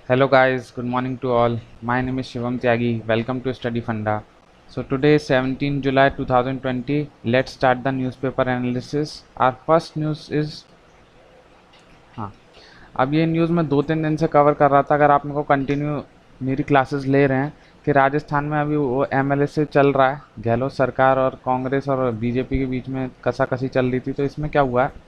Hello guys, good morning to all. My name is Shivam Tyagi. Welcome to Study Funda. So today is 17 July 2020. Let's start the newspaper analysis. Our first news is हाँ, अब ये news मैं 2-3 दिन से cover कर रहा था। अगर आप मेरे को कंटिन्यू मेरी क्लासेस ले रहे हैं कि राजस्थान में अभी वो एमएलए से चल रहा है, गहलोत सरकार और कांग्रेस और बीजेपी के बीच में कसाकसी चल रही थी। तो इसमें क्या हुआ है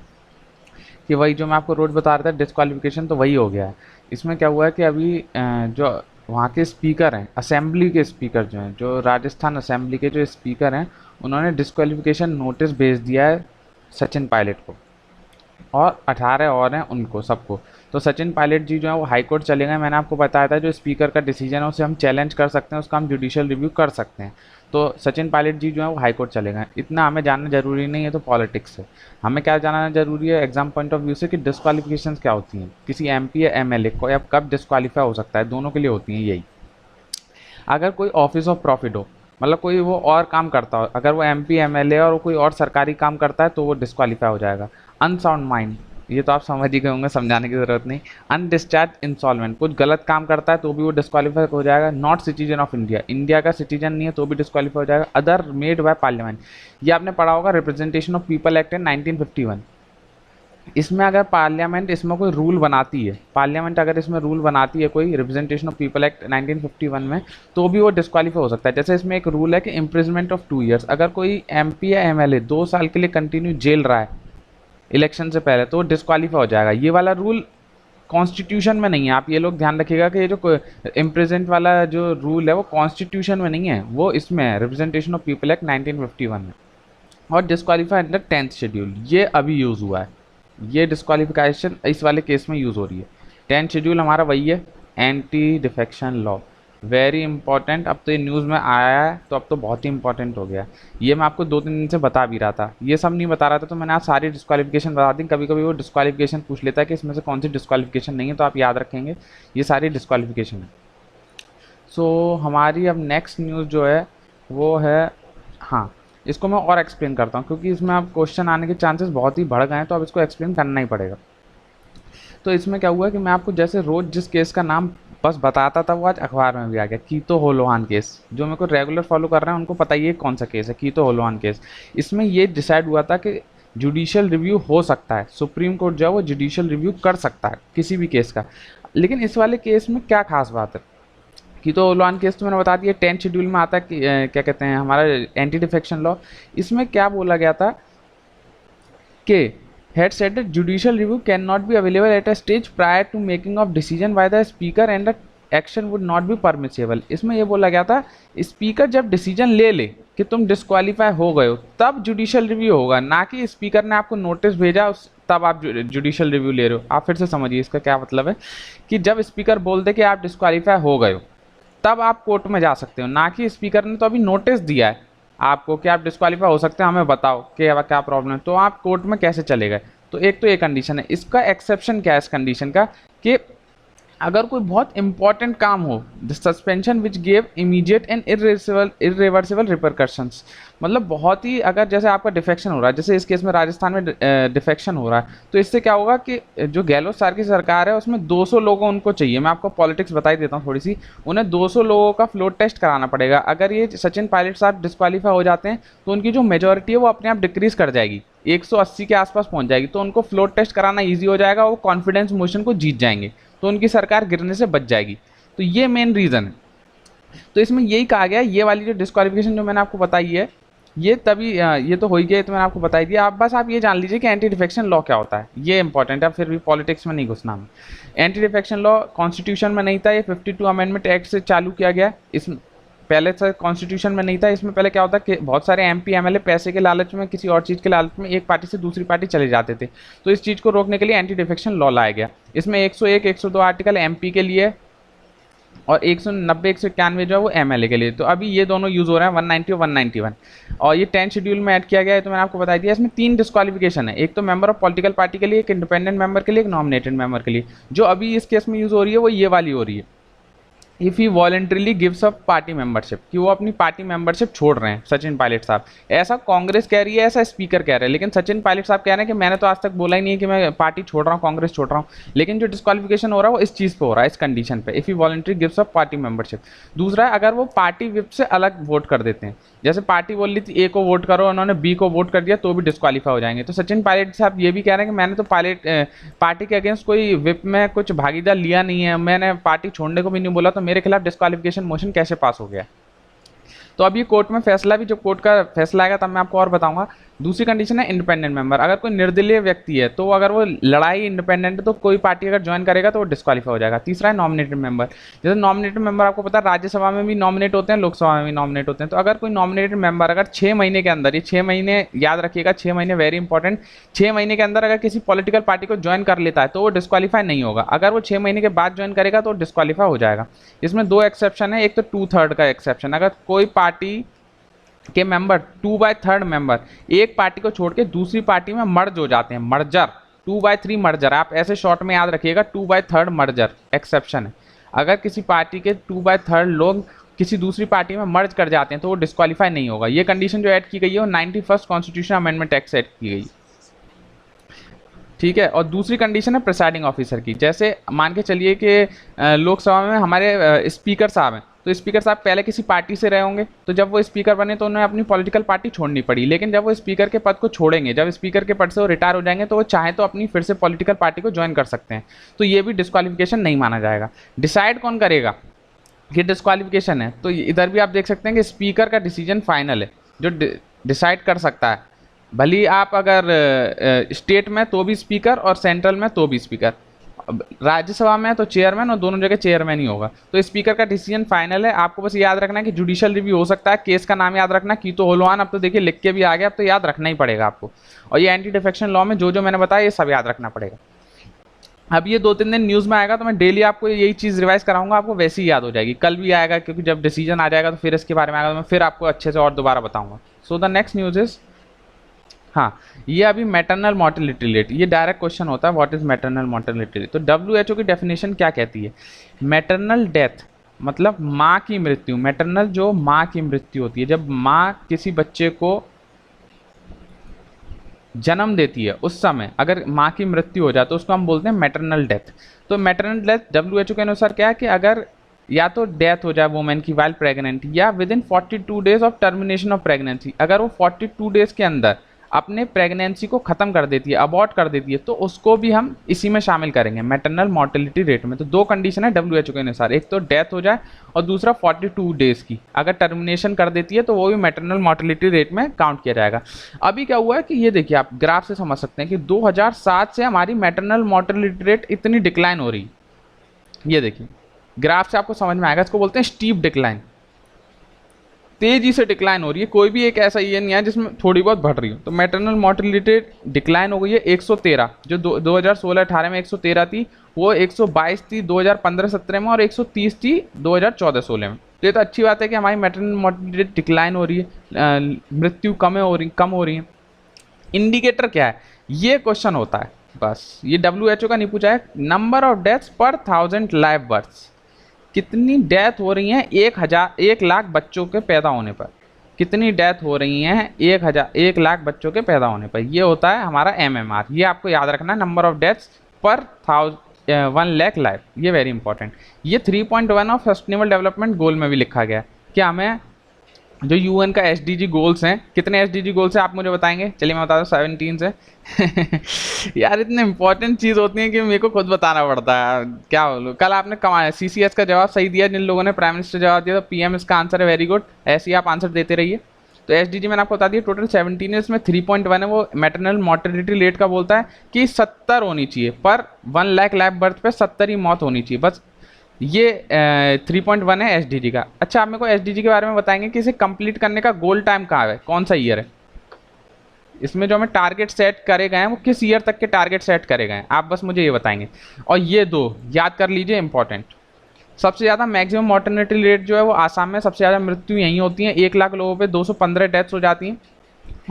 कि वही जो मैं आपको रोड बता रहा था डिस्क्वालिफिकेशन, तो वही हो गया है। इसमें क्या हुआ है कि अभी जो वहाँ के स्पीकर हैं, असेंबली के स्पीकर जो हैं, जो राजस्थान असेंबली के जो स्पीकर हैं, उन्होंने डिस्क्वालिफिकेशन नोटिस भेज दिया है सचिन पायलट को, और 18 और हैं उनको सबको। तो सचिन पायलट जी जो है वो हाई कोर्ट चले गए। मैंने आपको बताया था जो स्पीकर का डिसीजन है उसे हम चैलेंज कर सकते हैं, उसका हम जुडिशियल रिव्यू कर सकते हैं। तो सचिन पायलट जी जो है वो हाई कोर्ट चले गए। इतना हमें जानना जरूरी नहीं है, तो पॉलिटिक्स है। हमें क्या जानना जरूरी है एग्जाम पॉइंट ऑफ व्यू से कि डिस्क्वालिफिकेशन क्या होती हैं किसी एमपी या एमएलए को, या कब डिस्क्वालीफाई हो सकता है। दोनों के लिए होती हैं यही। अगर कोई ऑफिस ऑफ प्रॉफिट हो, मतलब कोई वो और काम करता हो, अगर वो एमपी एमएलए और कोई और सरकारी काम करता है तो वो डिस्क्वालीफाई हो जाएगा। अनसाउंड माइंड, ये तो आप समझ ही गए होंगे, समझाने की ज़रूरत नहीं। अनडिस्चार्ज इंसॉल्वेंट, कुछ गलत काम करता है तो भी वो डिस्क्वालीफाई हो जाएगा। Not citizen of India, India का सिटीजन नहीं है तो भी डिस्क्वालीफाई हो जाएगा। अदर मेड बाय पार्लियामेंट, ये आपने पढ़ा होगा representation of people act in 1951। इसमें अगर पार्लियामेंट इसमें कोई रूल बनाती है, पार्लियामेंट अगर इसमें रूल बनाती है कोई रिप्रेजेंटेशन ऑफ पीपल एक्ट 1951 में, तो भी वो डिस्क्वालीफाई हो सकता है। जैसे इसमें एक रूल है कि इम्प्रिजमेंट ऑफ 2 ईयर्स, अगर कोई एमपी या एमएलए 2 साल के लिए कंटिन्यू जेल रहा है इलेक्शन से पहले, तो वो डिस्क्वालीफाई हो जाएगा। ये वाला रूल कॉन्स्टिट्यूशन में नहीं है। आप ये लोग ध्यान रखिएगा कि ये जो इम्प्रिजेंट वाला जो रूल है वो कॉन्स्टिट्यूशन में नहीं है, वो इसमें है रिप्रेजेंटेशन ऑफ पीपल एक्ट 1951 में। और डिस्क्वालीफाई अंडर 10th शेड्यूल, ये अभी यूज़ हुआ है। ये डिस्क्वालिफिकेशन इस वाले केस में यूज़ हो रही है। 10th शेड्यूल हमारा वही है, anti defection law. Very important. अब तो ये न्यूज़ में आया है तो अब तो बहुत ही इंपॉर्टेंट हो गया। ये मैं आपको 2-3 दिन से बता भी रहा था, ये सब नहीं बता रहा था, तो मैंने आज सारी डिस्क्वालिफिकेशन बता दी। कभी कभी वो डिस्क्वालिफिकेशन पूछ लेता है कि इसमें से कौन सी डिस्क्वालिफिकेशन नहीं है, तो आप याद रखेंगे ये सारी डिस्क्वालिफिकेशन है। सो हमारी अब नेक्स्ट न्यूज़ जो है वो है, हाँ, इसको मैं और एक्सप्लेन करता हूँ क्योंकि इसमें अब क्वेश्चन आने के चांसेस बहुत ही बढ़ गए हैं, तो अब इसको एक्सप्लेन करना ही पड़ेगा। तो इसमें क्या हुआ कि मैं आपको जैसे रोज़ जिस केस का नाम बस बताता था वो आज अखबार में भी आ गया, कीतो होलोहान केस। जो मेरे को रेगुलर फॉलो कर रहे हैं उनको पता ही है कौन सा केस है, कीतो होलोहान केस। इसमें ये डिसाइड हुआ था कि जुडिशियल रिव्यू हो सकता है, सुप्रीम कोर्ट जो है वो जुडिशियल रिव्यू कर सकता है किसी भी केस का। लेकिन इस वाले केस में क्या खास बात है कि तो लोन केस तो मैंने बता दिया 10th शेड्यूल में आता है कि क्या कहते हैं हमारा एंटी डिफेक्शन लॉ। इसमें क्या बोला गया था कि had said that judicial review cannot be available at a stage prior to making of decision by the speaker and the action would not be permissible। इसमें ये बोला गया था स्पीकर जब डिसीजन ले ले कि तुम डिस्क्वालीफाई हो गए हो तब जुडिशियल रिव्यू होगा, ना कि स्पीकर ने आपको नोटिस भेजा तब आप जुडिशियल रिव्यू ले रहे हो। आप फिर से समझिए इसका क्या मतलब है कि जब स्पीकर बोल दे कि आप डिस्क्वालीफाई हो गए हो तब आप कोर्ट में जा सकते हो, ना कि स्पीकर ने तो अभी नोटिस दिया है आपको कि आप डिस्क्वालीफाई हो सकते हैं, हमें बताओ कि अब क्या प्रॉब्लम है, तो आप कोर्ट में कैसे चले गए। तो एक तो ये कंडीशन है। इसका एक्सेप्शन क्या है इस कंडीशन का कि अगर कोई बहुत इंपॉर्टेंट काम हो, the suspension which gave immediate and irreversible repercussions, मतलब बहुत ही, अगर जैसे आपका डिफेक्शन हो रहा है, जैसे इस केस में राजस्थान में डिफेक्शन हो रहा है, तो इससे क्या होगा कि जो गहलोत सर की सरकार है उसमें 200 लोगों उनको चाहिए। मैं आपको पॉलिटिक्स बता ही देता हूँ थोड़ी सी। उन्हें 200 लोगों का फ्लोर टेस्ट कराना पड़ेगा। अगर ये सचिन पायलट साहब डिस्क्वालीफाई हो जाते हैं तो उनकी जो मेजोरिटी है वो अपने आप डिक्रीज कर जाएगी, 180 के आसपास पहुंच जाएगी। तो उनको फ्लोर टेस्ट कराना ईजी हो जाएगा, वो कॉन्फिडेंस मोशन को जीत जाएंगे, तो उनकी सरकार गिरने से बच जाएगी। तो ये मेन रीज़न है। तो इसमें यही कहा गया, ये वाली जो डिस्क्वालिफिकेशन जो मैंने आपको बताई है ये तभी ये तो हो ही गया, तो मैंने आपको बताई दिया। आप बस आप ये जान लीजिए कि एंटी डिफेक्शन लॉ क्या होता है, ये इंपॉर्टेंट है। फिर भी पॉलिटिक्स में नहीं घुसना हमें। एंटी डिफेक्शन लॉ कॉन्स्टिट्यूशन में नहीं था, ये 52 अमेंडमेंट एक्ट से चालू किया गया। इस पहले से कॉन्स्टिट्यूशन में नहीं था। इसमें पहले क्या होता कि बहुत सारे एमपी एमएलए पैसे के लालच में, किसी और चीज़ के लालच में एक पार्टी से दूसरी पार्टी चले जाते थे। तो इस चीज़ को रोकने के लिए एंटी डिफेक्शन लॉ लाया गया। इसमें 101 102 आर्टिकल एमपी के लिए और 190 191 जो है वो एमएलए के लिए। तो अभी ये दोनों यूज़ हो रहे हैं 190 और 191, और ये 10th शेड्यूल में ऐड किया गया है। तो मैंने आपको बता दिया इसमें 3 डिस्क्वालिफिकेशन है, एक तो मेंबर ऑफ पॉलिटिकल पार्टी के लिए, एक इंडिपेंडेंट मेंबर के लिए, एक नॉमिनेटेड मेंबर के लिए। जो अभी इस केस में यूज़ हो रही है वो ये वाली हो रही है। If he voluntarily gives up party membership, कि वो अपनी पार्टी मेंबरशिप छोड़ रहे हैं सचिन पायलट साहब। ऐसा कांग्रेस कह रही है, ऐसा स्पीकर कह रहे हैं, लेकिन सचिन पायलट साहब कह रहे हैं कि मैंने तो आज तक बोला ही नहीं है कि मैं पार्टी छोड़ रहा हूँ, कांग्रेस छोड़ रहा हूँ। लेकिन जो डिस्क्वालिफिकेशन हो रहा है वो इस चीज़ पे हो रहा है, इस कंडीशन पे, if he voluntary gives up party membership. दूसरा है, अगर वो पार्टी विप से अलग वोट कर देते हैं, जैसे पार्टी बोल रही थी ए को वोट करो, उन्होंने बी को वोट कर दिया, तो भी डिस्क्वालीफाई हो जाएंगे। तो सचिन पायलट साहब ये भी कह रहे हैं कि मैंने तो पार्टी के अगेंस्ट कोई विप में कुछ भागीदार लिया नहीं है, मैंने पार्टी छोड़ने को भी नहीं बोला, तो मेरे खिलाफ डिस्क्वालिफिकेशन मोशन कैसे पास हो गया। तो अब ये कोर्ट में फैसला भी, जब कोर्ट का फैसला आएगा तब मैं आपको और बताऊंगा। दूसरी कंडीशन है इंडिपेंडेंट मेंबर, अगर कोई निर्दलीय व्यक्ति है तो अगर वो लड़ाई इंडिपेंडेंट है तो कोई पार्टी अगर ज्वाइन करेगा तो वो डिस्क्वालीफाई हो जाएगा। तीसरा है नॉमिनेटेड मेंबर, जैसे नॉमिनेटेड मेंबर आपको पता है राज्यसभा में भी नॉमिनेट होते हैं, लोकसभा में भी नॉमिनेट होते हैं। तो अगर कोई नॉमिनेटेड मेंबर अगर 6 महीने के अंदर, ये 6 महीने याद रखिएगा, 6 महीने वेरी इंपॉर्टेंट, 6 महीने के अंदर अगर किसी पॉलिटिकल पार्टी को ज्वाइन कर लेता है तो वो डिस्क्वालीफाई नहीं होगा। अगर वो 6 महीने के बाद ज्वाइन करेगा तो डिस्क्वालीफाई हो जाएगा। इसमें 2 एक्सेप्शन है, एक तो 2/3 का एक्सेप्शन, अगर कोई पार्टी के मेंबर 2/3 मेंबर एक पार्टी को छोड़ के दूसरी पार्टी में मर्ज हो जाते हैं, मर्जर, 2/3 मर्जर, आप ऐसे शॉर्ट में याद रखिएगा, 2/3 मर्जर एक्सेप्शन है। अगर किसी पार्टी के 2/3 लोग किसी दूसरी पार्टी में मर्ज कर जाते हैं तो वो डिस्क्वालीफाई नहीं होगा। ये कंडीशन जो ऐड की गई है वो 91st कॉन्स्टिट्यूशन अमेंडमेंट एक्ट से ऐड की गई, ठीक है। और दूसरी कंडीशन है प्रिसाइडिंग ऑफिसर की, जैसे मान के चलिए कि लोकसभा में हमारे स्पीकर साहब हैं, तो स्पीकर साहब पहले किसी पार्टी से रहे होंगे, तो जब वो स्पीकर बने तो उन्हें अपनी पॉलिटिकल पार्टी छोड़नी पड़ी, लेकिन जब वो स्पीकर के पद को छोड़ेंगे, जब स्पीकर के पद से वो रिटायर हो जाएंगे, तो वो चाहे तो अपनी फिर से पॉलिटिकल पार्टी को ज्वाइन कर सकते हैं, तो ये भी डिस्क्वालिफिकेशन नहीं माना जाएगा। डिसाइड कौन करेगा कि डिस्क्वालिफिकेशन है, तो इधर भी आप देख सकते हैं कि स्पीकर का डिसीजन फाइनल है, जो डिसाइड कर सकता है। भले आप अगर स्टेट में तो भी स्पीकर और सेंट्रल में तो भी स्पीकर, राज्यसभा में तो चेयरमैन और दोनों जगह चेयरमैन ही होगा। तो स्पीकर का डिसीजन फाइनल है। आपको बस याद रखना है कि जुडिशियल रिव्यू हो सकता है, केस का नाम याद रखना कीतो होलोवान, अब तो देखिए लिख के भी आ गया, अब तो याद रखना ही पड़ेगा आपको। और ये एंटी डिफेक्शन लॉ में जो जो मैंने बताया ये सब याद रखना पड़ेगा। अब ये 2-3 दिन न्यूज़ में आएगा तो मैं डेली आपको यही चीज़ रिवाइज कराऊंगा, आपको वैसे ही याद हो जाएगी। कल भी आएगा क्योंकि जब डिसीजन आ जाएगा तो फिर इसके बारे में आएगा, तो मैं फिर आपको अच्छे से और दोबारा बताऊंगा। सो द नेक्स्ट न्यूज़ इज, हाँ, ये अभी मैटरनल मोर्टेलिटी रेट, ये डायरेक्ट क्वेश्चन होता है, what is maternal mortality rate. तो WHO की डेफिनेशन क्या कहती है, मैटरनल डेथ मतलब माँ की मृत्यु, मैटरनल जो माँ की मृत्यु होती है, जब माँ किसी बच्चे को जन्म देती है उस समय अगर माँ की मृत्यु हो जाए तो उसको हम बोलते हैं मैटरनल डेथ। तो मैटरनल डेथ WHO के अनुसार क्या है कि अगर या तो डेथ हो जाए वुमेन की वाइल प्रेग्नेंट, या with in 42 days of termination of pregnancy, अगर वो 42 डेज के अंदर अपने प्रेगनेंसी को ख़त्म कर देती है, अबॉर्ट कर देती है, तो उसको भी हम इसी में शामिल करेंगे मैटरनल मोर्टेलिटी रेट में। तो 2 कंडीशन है WHO के अनुसार, एक तो डेथ हो जाए और दूसरा 42 डेज की अगर टर्मिनेशन कर देती है तो वो भी मैटरनल मोर्टेलिटी रेट में काउंट किया जाएगा। अभी क्या हुआ है कि ये देखिए, आप ग्राफ से समझ सकते हैं कि 2007 से हमारी मैटरनल मोर्टेलिटी रेट इतनी डिक्लाइन हो रही है। ये देखिए ग्राफ से आपको समझ में आएगा, इसको बोलते हैं स्टीप डिक्लाइन, तेजी से डिक्लाइन हो रही है। कोई भी एक ऐसा ईयर नहीं है जिसमें थोड़ी बहुत बढ़ रही हो। तो मैटरनल मोर्टेलिटी डिक्लाइन हो गई है 113, जो 2016-18 में 113 थी, वो 122 थी 2015-17 में और 130 थी 2014-16 में। तो ये तो अच्छी बात है कि हमारी मैटरनल मोर्टेलिटी डिक्लाइन हो रही है, मृत्यु कम हो रही है। इंडिकेटर क्या है, ये क्वेश्चन होता है, बस ये WHO का नहीं पूछा है। नंबर ऑफ डेथ्स पर 1000 लाइव बर्थ्स, कितनी डेथ हो रही हैं 1 लाख बच्चों के पैदा होने पर, कितनी डेथ हो रही हैं 1 लाख बच्चों के पैदा होने पर, ये होता है हमारा MMR। ये आपको याद रखना है, नंबर ऑफ डेथ्स पर 1 लाख लाइफ, ये वेरी इंपॉर्टेंट। ये 3.1 ऑफ सस्टेनेबल डेवलपमेंट गोल में भी लिखा गया है कि हमें जो UN का SDG गोल्स हैं, कितने SDG गोल्स हैं आप मुझे बताएंगे? चलिए मैं बता दूँ 17 से यार इतने इंपॉर्टेंट चीज़ होती हैं कि मेरे को खुद बताना पड़ता है, क्या बोलूँ। कल आपने CCS का जवाब सही दिया, जिन लोगों ने प्राइम मिनिस्टर जवाब दिया, तो PM इसका आंसर है, वेरी गुड, ऐसे ही आप आंसर देते रहिए। तो SDG मैंने आपको बता दिया टोटल 17 है, इसमें 3.1 है वो मैटरनल मोर्टेलिटी रेट का बोलता है कि 70 होनी चाहिए, पर 1 लाख लाइव बर्थ पे 70 ही मौत होनी चाहिए, बस ये 3.1 है SDG का। अच्छा, आप मेरे को SDG के बारे में बताएंगे कि इसे कंप्लीट करने का गोल टाइम कहाँ है, कौन सा ईयर है, इसमें जो हमें टारगेट सेट करे गए हैं वो किस ईयर तक के टारगेट सेट करे गए हैं, आप बस मुझे ये बताएंगे। और ये 2 याद कर लीजिए इंपॉर्टेंट। सबसे ज़्यादा मैक्सिमम मोर्टेलिटी रेट जो है वो आसाम में, सबसे ज़्यादा मृत्यु यहीं होती है, 1 लाख लोगों पे 215 डेथ्स हो जाती हैं।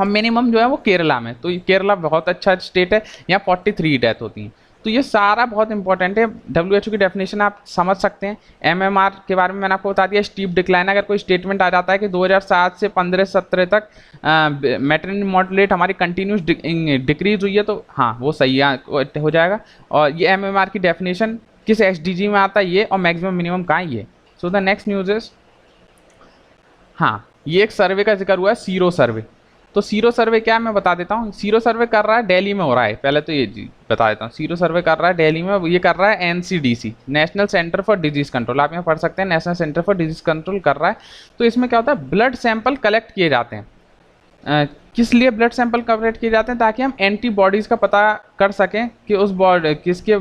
और मिनिमम जो है वो केरला में, तो केरला बहुत अच्छा स्टेट है, यहाँ 43 डेथ होती हैं। तो ये सारा बहुत इंपॉर्टेंट है। WHO की डेफिनेशन आप समझ सकते हैं। MMR के बारे में मैंने आपको बता दिया, स्टीप डिक्लाइन। अगर कोई स्टेटमेंट आ जाता है कि 2007 से 15-17 तक मैटरनिटी मॉर्टल रेट हमारी कंटिन्यूस डिक्रीज हुई है, तो हाँ वो सही हो जाएगा। और ये MMR की डेफिनेशन किस SDG में आता है ये, और मैक्सिमम मिनिमम कहाँ है ये। सो द नेक्स्ट न्यूज इज, हाँ ये एक सर्वे का जिक्र हुआ है, सीरो सर्वे। तो सीरो सर्वे क्या है मैं बता देता हूँ। सीरो सर्वे कर रहा है दिल्ली में हो रहा है, पहले तो ये बता देता हूँ। सीरो सर्वे कर रहा है दिल्ली में, ये कर रहा है NCDC, national centre for disease control. आप यहाँ पढ़ सकते हैं, national centre for disease control कर रहा है। तो इसमें क्या होता है, ब्लड सैंपल कलेक्ट किए जाते हैं। किस लिए ब्लड सैंपल कलेक्ट किए जाते हैं, ताकि हम एंटीबॉडीज का पता कर सकें कि उस किसके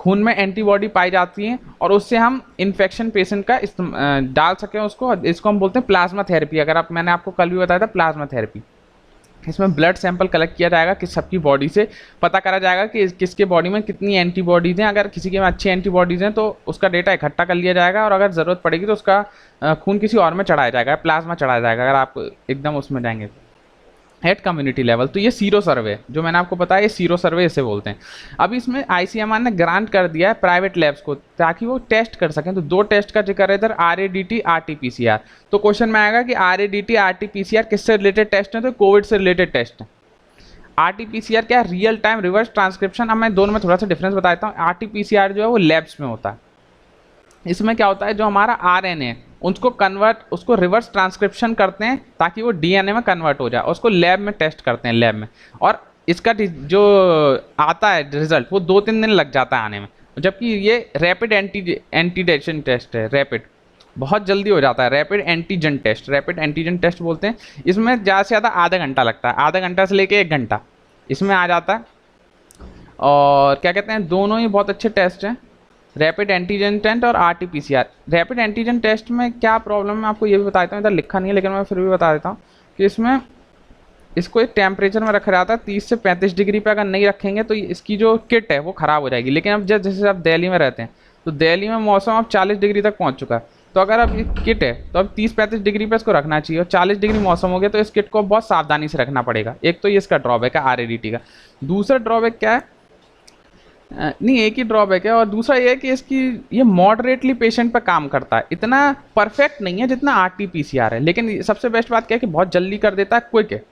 खून में एंटीबॉडी पाई जाती है, और उससे हम इन्फेक्शन पेशेंट का डाल सकें उसको। इसको हम बोलते हैं प्लाज्मा थेरेपी। अगर आप, मैंने आपको कल भी बताया था प्लाज्मा थेरेपी। इसमें ब्लड सैंपल कलेक्ट किया जाएगा कि सबकी बॉडी से पता करा जाएगा कि किसके बॉडी में कितनी एंटीबॉडीज़ हैं। अगर किसी के में अच्छी एंटीबॉडीज़ हैं तो उसका डेटा इकट्ठा कर लिया जाएगा, और अगर ज़रूरत पड़ेगी तो उसका खून किसी और में चढ़ाया जाएगा, प्लाज्मा चढ़ाया जाएगा, अगर आप एकदम उसमें जाएंगे एट कम्युनिटी लेवल। तो ये सीरो सर्वे जो मैंने आपको बताया, ये सीरो सर्वे इसे बोलते हैं। अभी इसमें ICMR ने ग्रांट कर दिया है प्राइवेट लैब्स को, ताकि वो टेस्ट कर सकें। तो दो टेस्ट का जिक्र है इधर, RADT RT-PCR। तो क्वेश्चन में आएगा कि RADT RT-PCR किससे रिलेटेड टेस्ट है, तो कोविड से रिलेटेड टेस्ट है। RT-PCR क्या है, रियल टाइम रिवर्स ट्रांसक्रिप्शन। अब मैं दोनों में थोड़ा सा डिफरेंस बताता हूँ। RT-PCR जो है वो लैब्स में होता है। इसमें क्या होता है, जो हमारा RNA है उसको रिवर्स ट्रांसक्रिप्शन करते हैं ताकि वो DNA में कन्वर्ट हो जाए, उसको लैब में टेस्ट करते हैं लैब में, और इसका जो आता है रिजल्ट वो 2-3 दिन लग जाता है आने में। जबकि ये रैपिड एंटीजन टेस्ट है, रैपिड बहुत जल्दी हो जाता है। रैपिड एंटीजन टेस्ट बोलते हैं। इसमें ज़्यादा से ज़्यादा आधा घंटा लगता है, आधा घंटा से लेके 1 घंटा इसमें आ जाता है। और क्या कहते हैं, दोनों ही बहुत अच्छे टेस्ट हैं, रैपिड एंटीजन टेस्ट और RT-PCR। रैपिड एंटीजन टेस्ट में क्या प्रॉब्लम है आपको ये भी बताता हूँ, इधर लिखा नहीं है लेकिन मैं फिर भी बता देता हूँ कि इसमें इसको एक टेम्परेचर में रखा जाता है 30 से 35 डिग्री पे। अगर नहीं रखेंगे तो इसकी जो किट है वो ख़राब हो जाएगी। लेकिन अब जैसे आप दिल्ली में रहते हैं, तो दिल्ली में मौसम अब 40 डिग्री तक पहुँच चुका है। तो अगर अब ये किट है तो अब 30-35 डिग्री पे इसको रखना चाहिए, और 40 डिग्री मौसम हो गया तो इस किट को बहुत सावधानी से रखना पड़ेगा। एक तो ये इसका ड्रॉबैक है RADT का। दूसरा ड्रॉबैक क्या है, नहीं एक ही ड्रॉबैक है, और दूसरा ये है कि ये मॉडरेटली पेशेंट पे काम करता है, इतना परफेक्ट नहीं है जितना RT-PCR है। लेकिन सबसे बेस्ट बात क्या है कि बहुत जल्दी कर देता है, क्विक है।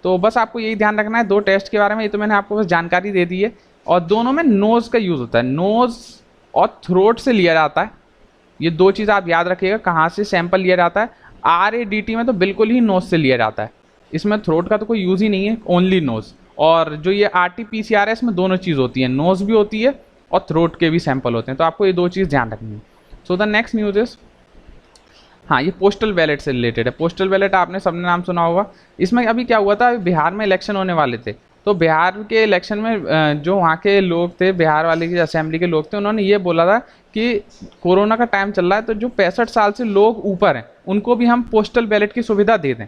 तो बस आपको यही ध्यान रखना है 2 टेस्ट के बारे में। ये तो मैंने आपको बस जानकारी दे दी है। और दोनों में नोज़ का यूज़ होता है, नोज़ और थ्रोट से लिया जाता है। ये 2 चीज़ आप याद रखिएगा, कहाँ से सैंपल लिया जाता है। RADT में तो बिल्कुल ही नोज़ से लिया जाता है, इसमें थ्रोट का तो कोई यूज़ ही नहीं है, ओनली नोज़। और जो ये RT-PCR है इसमें दोनों चीज़ होती है, नोज़ भी होती है और थ्रोट के भी सैंपल होते हैं। तो आपको ये 2 चीज़ ध्यान रखनी है। सो द नेक्स्ट न्यूज़ इज, हाँ ये पोस्टल बैलेट से रिलेटेड है। पोस्टल बैलेट आपने सबने नाम सुना होगा। इसमें अभी क्या हुआ था, बिहार में इलेक्शन होने वाले थे। तो बिहार के इलेक्शन में जो वहाँ के लोग थे, बिहार वाले की असेंबली के लोग थे, उन्होंने ये बोला था कि कोरोना का टाइम चल रहा है तो जो 65 साल से लोग ऊपर हैं उनको भी हम पोस्टल बैलेट की सुविधा दे दें।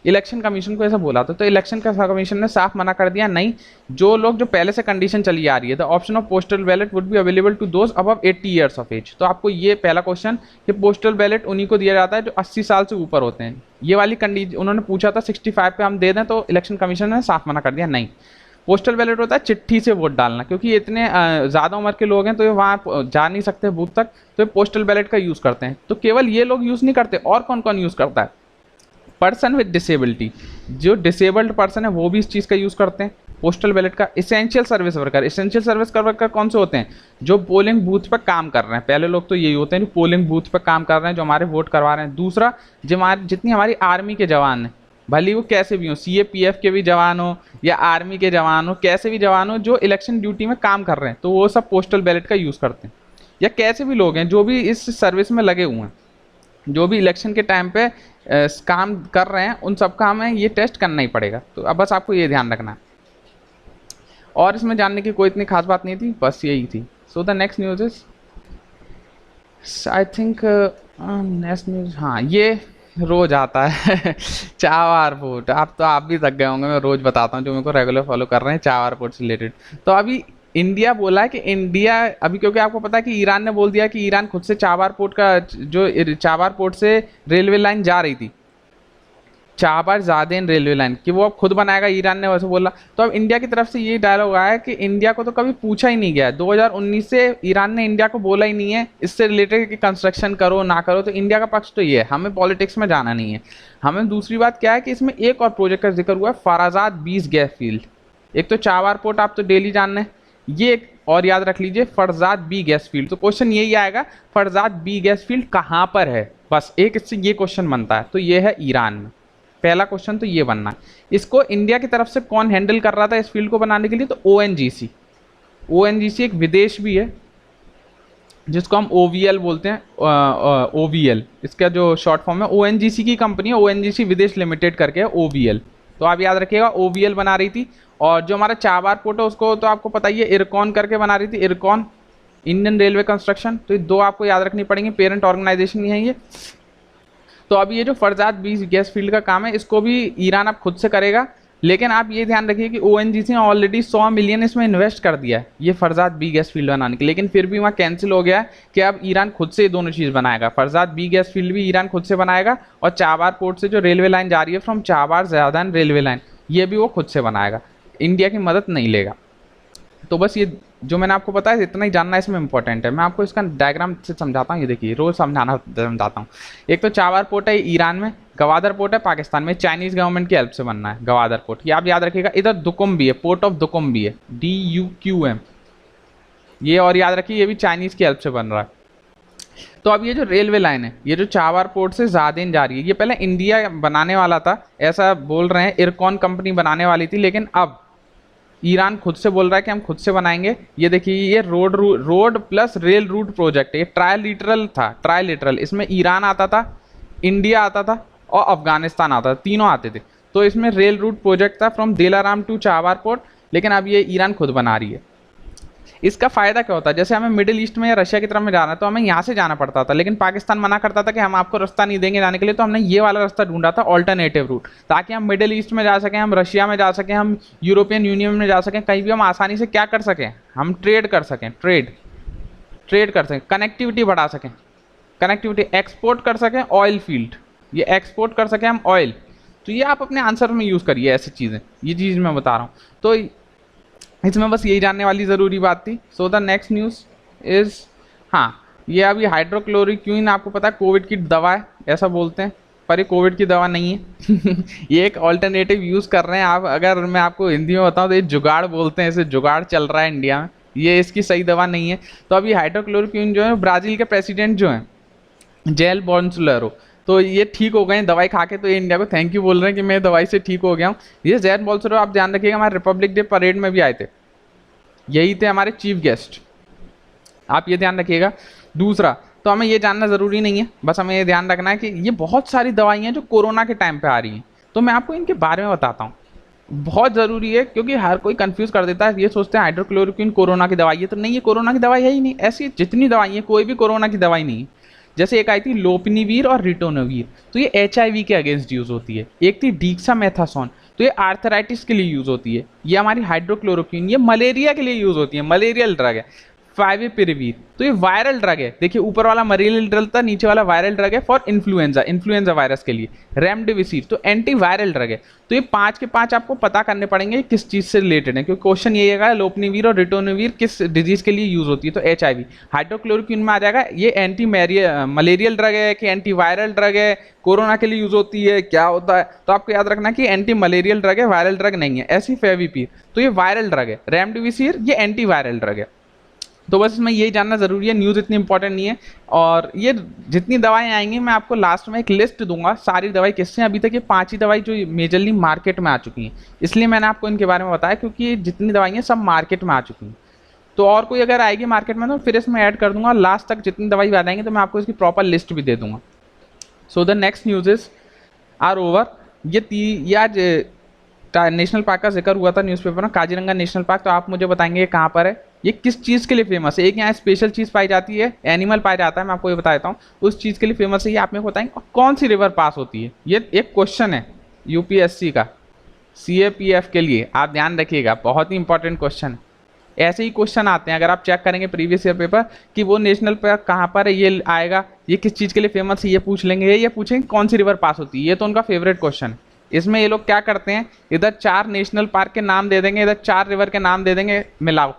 इलेक्शन कमीशन को ऐसा बोला था। तो इलेक्शन कमीशन ने साफ मना कर दिया, नहीं, जो लोग जो पहले से कंडीशन चली आ रही है, the option of postal ballot would be available to those above 80 years of age. तो आपको ये पहला क्वेश्चन कि पोस्टल बैलेट उन्हीं को दिया जाता है जो 80 साल से ऊपर होते हैं। ये वाली कंडीशन उन्होंने पूछा था 65 पे हम दे दें, तो इलेक्शन कमीशन ने साफ मना कर दिया, नहीं। पोस्टल बैलेट होता है चिट्ठी से वोट डालना, क्योंकि ये इतने ज़्यादा उम्र के लोग हैं तो ये वहाँ जा नहीं सकते बूथ तक, तो ये पोस्टल बैलेट का यूज़ करते हैं। तो केवल ये लोग यूज़ नहीं करते, और कौन कौन यूज़ करता है, पर्सन विद डिसेबिलिटी, जो डिसेबल्ड पर्सन है वो भी इस चीज़ का यूज़ करते हैं पोस्टल बैलेट का। Essential service worker, essential service worker कौन से होते हैं, जो पोलिंग बूथ पर काम कर रहे हैं। पहले लोग तो यही होते हैं जो पोलिंग बूथ पर काम कर रहे हैं, जो हमारे वोट करवा रहे हैं। दूसरा, जितनी हमारी आर्मी के जवान हैं, भले वो कैसे भी हो, CAPF के भी जवान हो या आर्मी के जवान हो, कैसे भी जवान हो जो इलेक्शन ड्यूटी में काम कर रहे हैं, तो वो सब पोस्टल बैलेट का यूज़ करते हैं। या कैसे भी लोग हैं जो भी इस सर्विस में लगे हुए हैं, जो भी इलेक्शन के टाइम पे काम कर रहे हैं, उन सब का हमें ये टेस्ट करना ही पड़ेगा। तो अब बस आपको ये ध्यान रखना है, और इसमें जानने की कोई इतनी खास बात नहीं थी, बस यही थी। सो the next news is, I think next news, हाँ ये रोज आता है चावार पोर्ट। आप भी थक गए होंगे, मैं रोज बताता हूँ जो मेरे को रेगुलर फॉलो कर रहे हैं चावार पोर्ट से रिलेटेड। तो अभी इंडिया बोला है कि इंडिया अभी, क्योंकि आपको पता है कि ईरान ने बोल दिया कि ईरान खुद से चाबार पोर्ट का, जो चाबार पोर्ट से रेलवे लाइन जा रही थी, चाबार जादेन रेलवे लाइन कि वो अब खुद बनाएगा, ईरान ने वैसे बोला। तो अब इंडिया की तरफ से ये डायलॉग आया कि इंडिया को तो कभी पूछा ही नहीं गया, 2019 से ईरान ने इंडिया को बोला ही नहीं है इससे रिलेटेड कि कंस्ट्रक्शन करो ना करो। तो इंडिया का पक्ष तो ये है, हमें पॉलिटिक्स में जाना नहीं है। हमें दूसरी बात क्या है कि इसमें एक और प्रोजेक्ट का जिक्र हुआ है, फराजाद 20 गैस फील्ड। एक तो चाबार पोर्ट आप तो डेली जान रहे हैं, ये एक और याद रख लीजिए फरजाद बी गैस फील्ड। तो क्वेश्चन यही आएगा फरजाद बी गैस फील्ड कहाँ पर है, बस एक इससे ये क्वेश्चन बनता है। तो ये है ईरान में, पहला क्वेश्चन तो ये बनना है। इसको इंडिया की तरफ से कौन हैंडल कर रहा था इस फील्ड को बनाने के लिए, तो ओएनजीसी। ओएनजीसी एक विदेश भी है जिसको हम ओवीएल बोलते हैं, ओवीएल इसका जो शॉर्ट फॉर्म है। ओएनजीसी की कंपनी है, ओएनजीसी विदेश लिमिटेड करके है ओवीएल। तो आप याद रखिएगा ओवीएल बना रही थी। और जो हमारा चाबार पोर्ट है उसको तो आपको पता ही है, इरकॉन करके बना रही थी, इरकॉन इंडियन रेलवे कंस्ट्रक्शन। तो ये दो आपको याद रखनी पड़ेंगे, पेरेंट ऑर्गेनाइजेशन है ये। तो अभी ये जो फरजाद 20 गैस फील्ड का काम है इसको भी ईरान अब खुद से करेगा। लेकिन आप ये ध्यान रखिए कि ओएनजीसी ने ऑलरेडी 100 मिलियन इसमें इन्वेस्ट कर दिया है ये फरजाद बी गैस फील्ड बनाने के। लेकिन फिर भी वहाँ कैंसिल हो गया है कि अब ईरान खुद से ये दोनों चीज़ बनाएगा, फरजाद बी गैस फील्ड भी ईरान खुद से बनाएगा, और चाबार पोर्ट से जो रेलवे लाइन जा रही है फ्रॉम चाबार ज़्यादान रेलवे लाइन, ये भी वो खुद से बनाएगा, इंडिया की मदद नहीं लेगा। तो बस ये जो मैंने आपको बताया इतना ही जानना इसमें इंपॉर्टेंट है। मैं आपको इसका डायग्राम से समझाता हूँ, ये देखिए रोज समझाता हूँ। एक तो चाबार पोर्ट है ईरान में, गवादर पोर्ट है पाकिस्तान में, चाइनीज गवर्नमेंट की हेल्प से बनना है गवादर पोर्ट, ये आप याद रखिएगा। इधर दुकुम भी है, पोर्ट ऑफ दुकुम भी है, DUQM, ये और याद रखिए ये भी चाइनीज की हेल्प से बन रहा है। तो अब ये जो रेलवे लाइन है ये जो चाबार पोर्ट से जादेन जा रही है, ये पहले इंडिया बनाने वाला था ऐसा बोल रहे हैं, इरकॉन कंपनी बनाने वाली थी, लेकिन अब ईरान खुद से बोल रहा है कि हम खुद से बनाएंगे। ये देखिए ये road plus rail route project है, ये ट्रायलिटरल था, ट्रायलिटरल। इसमें ईरान आता था, इंडिया आता था और अफगानिस्तान आता था, तीनों आते थे। तो इसमें रेल रूट प्रोजेक्ट था from Delaram to Chabahar port, लेकिन अब ये ईरान खुद बना रही है। इसका फ़ायदा क्या होता है, जैसे हमें मिडिल ईस्ट में या रशिया की तरफ में जाना है तो हमें यहाँ से जाना पड़ता था, लेकिन पाकिस्तान मना करता था कि हम आपको रास्ता नहीं देंगे जाने के लिए। तो हमने ये वाला रास्ता ढूंढा था, ऑल्टरनेटिव रूट, ताकि हम मिडिल ईस्ट में जा सकें, हम रशिया में जा सकें, हम यूरोपियन यूनियन में जा सकें, कहीं भी हम आसानी से क्या कर सकें, हम ट्रेड कर सकें, ट्रेड कर सकें, कनेक्टिविटी बढ़ा सकें, कनेक्टिविटी एक्सपोर्ट कर सकें, ऑयल फील्ड, ये एक्सपोर्ट कर सकें हम ऑयल। तो ये आप अपने आंसर में यूज़ करिए ऐसी चीज़ें, ये चीज़ मैं बता रहा हूँ। तो इसमें बस यही जानने वाली ज़रूरी बात थी। सो द नेक्स्ट न्यूज़ इज़, हाँ ये अभी हाइड्रोक्लोरोक्विन आपको पता है कोविड की दवा है ऐसा बोलते हैं, पर ये कोविड की दवा नहीं है ये एक ऑल्टरनेटिव यूज़ कर रहे हैं आप। अगर मैं आपको हिंदी में बताऊँ तो ये जुगाड़ बोलते हैं, इसे जुगाड़ चल रहा है इंडिया में, ये इसकी सही दवा नहीं है। तो अभी हाइड्रोक्लोरोक्विन जो है ब्राज़ील के प्रेसिडेंट जो हैं जेल बोल्सोनारो, तो ये ठीक हो गए हैं दवाई खा के, तो ये इंडिया को थैंक यू बोल रहे हैं कि मैं दवाई से ठीक हो गया हूँ। ये जेल बोल्सोनारो आप ध्यान रखिएगा हमारे रिपब्लिक डे परेड में भी आए थे, यही थे हमारे चीफ गेस्ट, आप ये ध्यान रखिएगा। दूसरा तो हमें ये जानना ज़रूरी नहीं है, बस हमें ये ध्यान रखना है कि ये बहुत सारी दवाइयाँ जो कोरोना के टाइम पे आ रही हैं, तो मैं आपको इनके बारे में बताता हूँ, बहुत ज़रूरी है, क्योंकि हर कोई कंफ्यूज कर देता है, ये सोचते हैं हाइड्रोक्लोरोक्विन कोरोना की दवाई है, तो नहीं, ये कोरोना की दवाई है ही नहीं। ऐसी जितनी दवाई है कोई भी कोरोना की दवाई नहीं है। जैसे एक आई थी लोपिनिवीर और रिटोनोवीर, तो ये HIV के अगेंस्ट यूज़ होती है। एक थी डीक्सामेथासोन, तो ये आर्थराइटिस के लिए यूज़ होती है। ये हमारी हाइड्रोक्लोरोक्विन ये मलेरिया के लिए यूज़ होती है, मलेरियल ड्रग है। फाइविपिरिवीर तो ये वायरल ड्रग है, देखिए ऊपर वाला मलेरियल ड्रग था, नीचे वाला वायरल ड्रग है फॉर इन्फ्लुएंजा वायरस के लिए। रेमडेसिविर तो एंटी वायरल ड्रग है। तो ये 5 के 5 आपको पता करने पड़ेंगे किस चीज़ से रिलेटेड है, क्योंकि क्वेश्चन ये आएगा लोपिनिवीर और रिटोनिवीर किस डिजीज के लिए यूज होती है, तो HIV। हाइड्रोक्लोरोक्विन में आ जाएगा ये एंटी मलेरियल ड्रग है कि एंटी वायरल ड्रग है, कोरोना के लिए यूज होती है, क्या होता है। तो आपको याद रखना कि एंटी मलेरियल ड्रग है, वायरल ड्रग नहीं है। ऐसी फेविपिर तो ये वायरल ड्रग है, रेमडेसिविर ये एंटी वायरल ड्रग है। तो बस इसमें यही जानना ज़रूरी है, न्यूज़ इतनी इंपॉर्टेंट नहीं है। और ये जितनी दवाएं आएंगी मैं आपको लास्ट में एक लिस्ट दूंगा, सारी दवाई किससे। अभी तक ये 5 ही दवाई जो मेजरली मार्केट में आ चुकी हैं, इसलिए मैंने आपको इनके बारे में बताया, क्योंकि जितनी दवाई हैं सब मार्केट में आ चुकी हैं। तो और कोई अगर आएगी मार्केट में तो फिर इसमें ऐड कर दूंगा, लास्ट तक जितनी दवाई आ जाएंगी तो मैं आपको इसकी प्रॉपर लिस्ट भी दे दूंगा। So the next news are over. ये आज नेशनल पार्क का जिक्र हुआ था न्यूज़पेपर में, काजीरंगा नेशनल पार्क। तो आप मुझे बताएंगे ये कहाँ पर है, ये किस चीज़ के लिए फेमस है। एक यहाँ स्पेशल चीज़ पाई जाती है, एनिमल पाया जाता है, मैं आपको ये बता देता हूँ उस चीज़ के लिए फेमस है, ये आप मेरे को बताएंगे। और कौन सी रिवर पास होती है, ये एक क्वेश्चन है UPSC का CAPF के लिए, आप ध्यान रखिएगा, बहुत ही इंपॉर्टेंट क्वेश्चन है। ऐसे ही क्वेश्चन आते हैं, अगर आप चेक करेंगे प्रीवियस ईयर पेपर कि वो नेशनल पार्क कहाँ पर है ये आएगा, ये किस चीज़ के लिए फेमस है ये पूछ लेंगे, ये पूछेंगे कौन सी रिवर पास होती है, ये तो उनका फेवरेट क्वेश्चन है। इसमें ये लोग क्या करते हैं, इधर 4 नेशनल पार्क के नाम दे देंगे, इधर 4 रिवर के नाम दे देंगे, मिलाओ।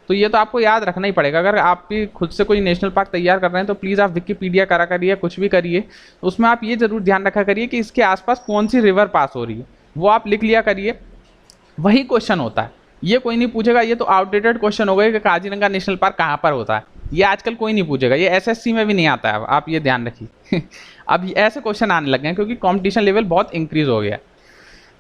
तो ये तो आपको याद रखना ही पड़ेगा। अगर आप भी खुद से कोई नेशनल पार्क तैयार कर रहे हैं तो प्लीज़ आप विकिपीडिया करा करिए, कुछ भी करिए, उसमें आप ये जरूर ध्यान रखा करिए कि इसके आसपास कौन सी रिवर पास हो रही है, वो आप लिख लिया करिए, वही क्वेश्चन होता है। ये कोई नहीं पूछेगा, ये तो आउटडेटेड क्वेश्चन हो गए कि काजीरंगा नेशनल पार्क कहाँ पर होता है, ये आजकल कोई नहीं पूछेगा, ये एसएससी में भी नहीं आता है, आप ये ध्यान रखिए। अब ऐसे क्वेश्चन आने लगे हैं क्योंकि कॉम्पिटिशन लेवल बहुत इंक्रीज हो गया है।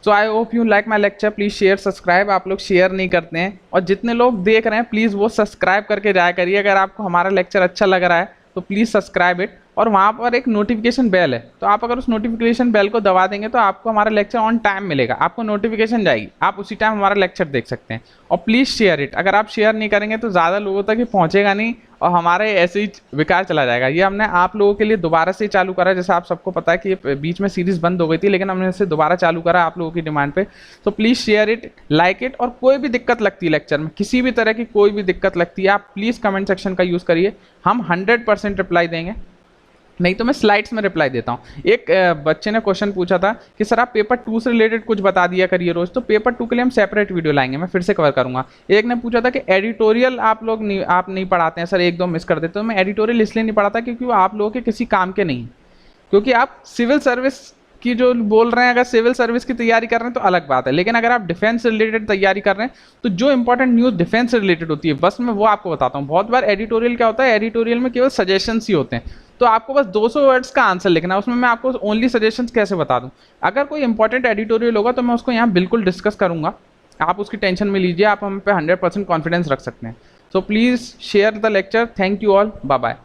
So I hope you like my lecture, please share subscribe. आप लोग शेयर नहीं करते हैं, और जितने लोग देख रहे हैं प्लीज़ वो सब्सक्राइब करके जाया करिए। अगर आपको हमारा लेक्चर अच्छा लग रहा है तो प्लीज़ सब्सक्राइब इट, और वहाँ पर एक नोटिफिकेशन बेल है, तो आप अगर उस नोटिफिकेशन बेल को दबा देंगे तो आपको हमारा लेक्चर ऑन टाइम मिलेगा, आपको नोटिफिकेशन जाएगी, आप उसी टाइम हमारा लेक्चर देख सकते हैं। और प्लीज़ शेयर इट, अगर आप शेयर नहीं करेंगे तो ज़्यादा लोगों तक ये पहुँचेगा नहीं और हमारे ऐसे ही बेकार चला जाएगा। ये हमने आप लोगों के लिए दोबारा से चालू करा, जैसे आप सबको पता है कि ये बीच में सीरीज़ बंद हो गई थी, लेकिन हमने इसे दोबारा चालू करा आप लोगों की डिमांड पे। तो please share it, like it, और कोई भी दिक्कत लगती है लेक्चर में, किसी भी तरह की कोई भी दिक्कत लगती है, आप प्लीज़ कमेंट सेक्शन का यूज़ करिए, हम 100% रिप्लाई देंगे, नहीं तो मैं स्लाइड्स में रिप्लाई देता हूँ। एक बच्चे ने क्वेश्चन पूछा था कि सर आप पेपर 2 से रिलेटेड कुछ बता दिया करिए रोज, तो पेपर 2 के लिए हम सेपरेट वीडियो लाएंगे, मैं फिर से कवर करूँगा। एक ने पूछा था कि एडिटोरियल आप नहीं पढ़ाते हैं सर, 1-2 मिस कर देते, तो मैं एडिटोरियल इसलिए नहीं पढ़ाता क्योंकि वो आप लोगों के किसी काम के नहीं, क्योंकि आप सिविल सर्विस की जो बोल रहे हैं, अगर सिविल सर्विस की तैयारी कर रहे हैं तो अलग बात है, लेकिन अगर आप डिफेंस से रिलेटेड तैयारी कर रहे हैं तो जो इंपॉर्टेंट न्यूज़ डिफेंस से रिलेटेड होती है बस मैं वो आपको बताता हूँ। बहुत बार एडिटोरियल क्या होता है, एडिटोरियल में केवल सजेशंस ही होते हैं, तो आपको बस 200 वर्ड्स का आंसर लिखना है, उसमें मैं आपको ओनली सजेशंस कैसे बता दूं। अगर कोई इंपॉर्टेंट एडिटोरियल होगा तो मैं उसको यहाँ बिल्कुल डिस्कस करूंगा, आप उसकी टेंशन में लीजिए, आप हम पे 100% कॉन्फिडेंस रख सकते हैं। So please share the lecture, thank you all, bye bye.